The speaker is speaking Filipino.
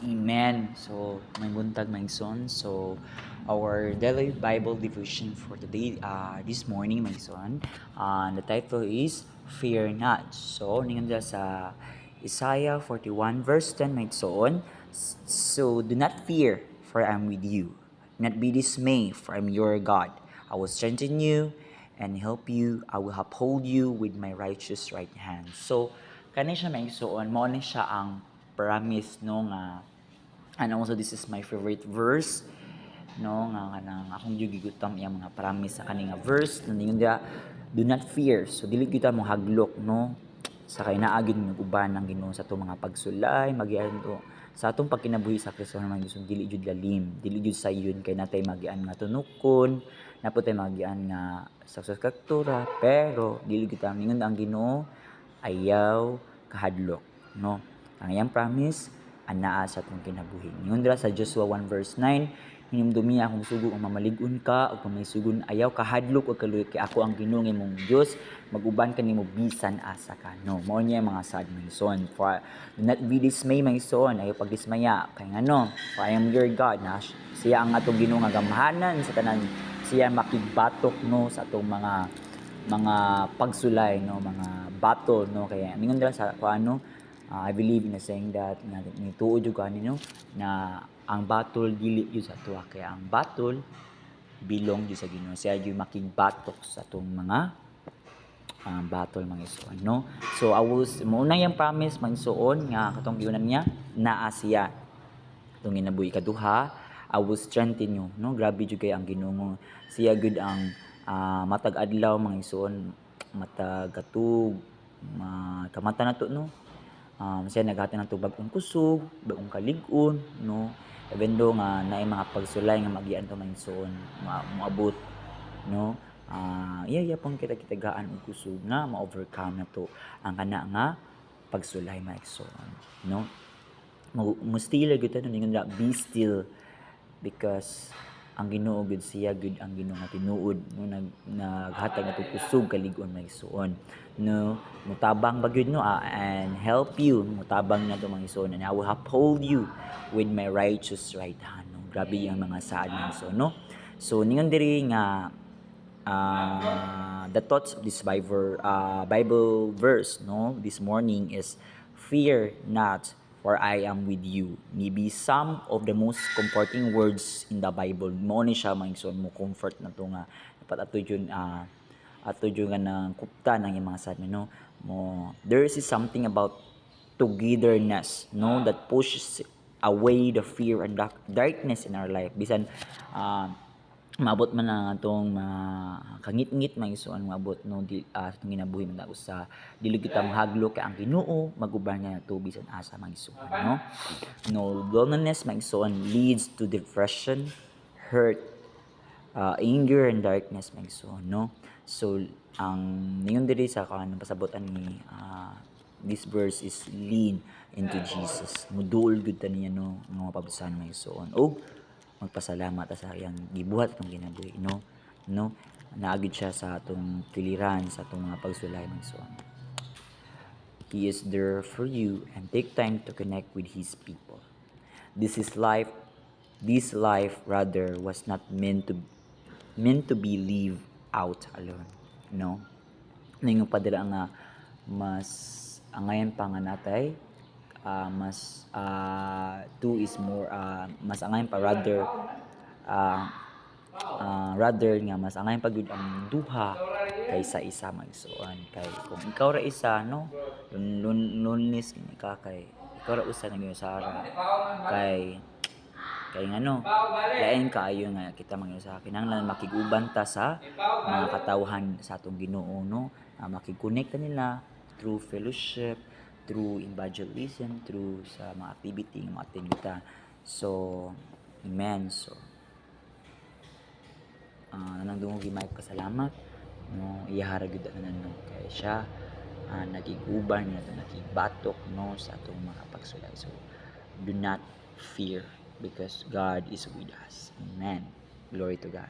Amen. So, may buntag may son. So, our daily Bible devotion for today, this morning, my son, the title is Fear Not. So, ningon dira sa Isaiah 41 verse 10, my son. So, do not fear, for I am with you. Do not be dismayed, for I am your God. I will strengthen you and help you. I will uphold you with my righteous right hand. So, kani siya may suon, mo ni siya ang promise no nga, and also this is my favorite verse no nga kanang akong gigutom yang mga promise sa kaning nga verse ningon dia, do not fear. So dili gyud ta mo haglok no sa kay naa gyud ng uban ng Ginoo sa atong mga pagsulay magian to sa atong pagkinabuhi sa Kristo naman gusto dili gyud lalim, dili gyud sayon kay natay magian nga tunukon, naputay magian nga sa struktura, pero dili gyud ta ningon ang Ginoo ayaw kahadlok no. Ang iyang promise anaa sa atong kinabuhi. Ingon dira sa Joshua 1 verse 9, hinumdumi akong sugo ang mamalig-on ka ug may sugon ayaw kahadlok ug kaluoy kay ako ang Ginoo nga imong Dios, maguban ka nimo bisan asa ka. No, mao niya mga sad my son. For do not be dismayed my son, ayaw pagdismaya kay ngano, for I am your God na siya ang atong Ginoo nga gamhanan sa tanan, siya makigbatok no sa atong mga pagsulay no, mga battle no. Kaya ningon dira sa kuano, I believe in a saying that na nituod jud ani no na ang battle dili jud sa tuwa, kaya ang battle belong jud sa Ginoo. Siya jud makigbatok sa atong mga battle mga isuon no. So I was mo na yang promise mga isuon nga katong giunan niya naa siya atong ginabuhi. Ikaduha, I will strengthen you no. Grabe jud kay ang Ginoo, siya gud ang matag adlaw mga isuon, matag katug kamata nato no. Siya naghatag ng tubag-ong kusog, bagong kalig-on no. Even though nga naay mga pagsulay nga magian to mga isuon moabot no. Iya pang kita-kitagaan og kusog nga ma-overcome nato ang kana nga pagsulay mga isuon no. Mo still gyud ta ningon na be still, because ang Ginoo gud siya gud ang Ginoo nga tinuod no, naghatag nato kusog kalig-on mga isuon no. Mutabang ba gyud no, and help you, mutabang na to mga isuon, and I will uphold you with my righteous right hand no. Grabe yang mga saad mga isuon no. So ningon diri nga the thoughts of this Bible verse no this morning is fear not, for I am with you. Maybe some of the most comforting words in the Bible. Mo ni siya mga isuon mo comfort na to nga dapat ato jud nga nang kuptan ang mga sad no. There is something about togetherness no that pushes away the fear and darkness in our life. Bisan maabot man ang atong kangit-ngit mga isuon maabot no atong ginabuhi man usa, dili kita mahaglok kay ang Ginoo maguban nga nato bisan asa mga isuon no. No, loneliness mga isuon leads to depression, hurt, anger and darkness mga isuon no. So ang ningon diri sa kanang pasabotan ni this verse is lean into Jesus. Muduol gud ta niya no nga mapabusan mga isuon og magpasalamat sa iyang gibuhat atong kinabuhi no. Naagid siya sa atong tiliran sa atong mga pagsulay mga isuon. He is there for you, and take time to connect with His people. This is life. This life rather was not meant to be lived out alone no. Ningon pa dira nga mas angayan pa nga natay mas two is more mas angayon pa rather nga mas angayon pa gyud ang duha kaysa isa magsuon. Kay kung ikaw ra isa no, loneliness kini ka kay ikaw ra usa na gyud sa ara kay ngano lain kaayo nga kita mangyusa kinahanglan makiguban ta sa mga katawhan sa atong Ginoo no. Makig-connect nila through fellowship, through evangelism, through sa mga activity nga ma-attend kita. So amen. So nanang dungog gimay kasalamat no, iyahara gyud tanan no kay siya nagiguban nakigbatok no sa atong mga pagsulay. So do not fear, because God is with us. Amen. Glory to God.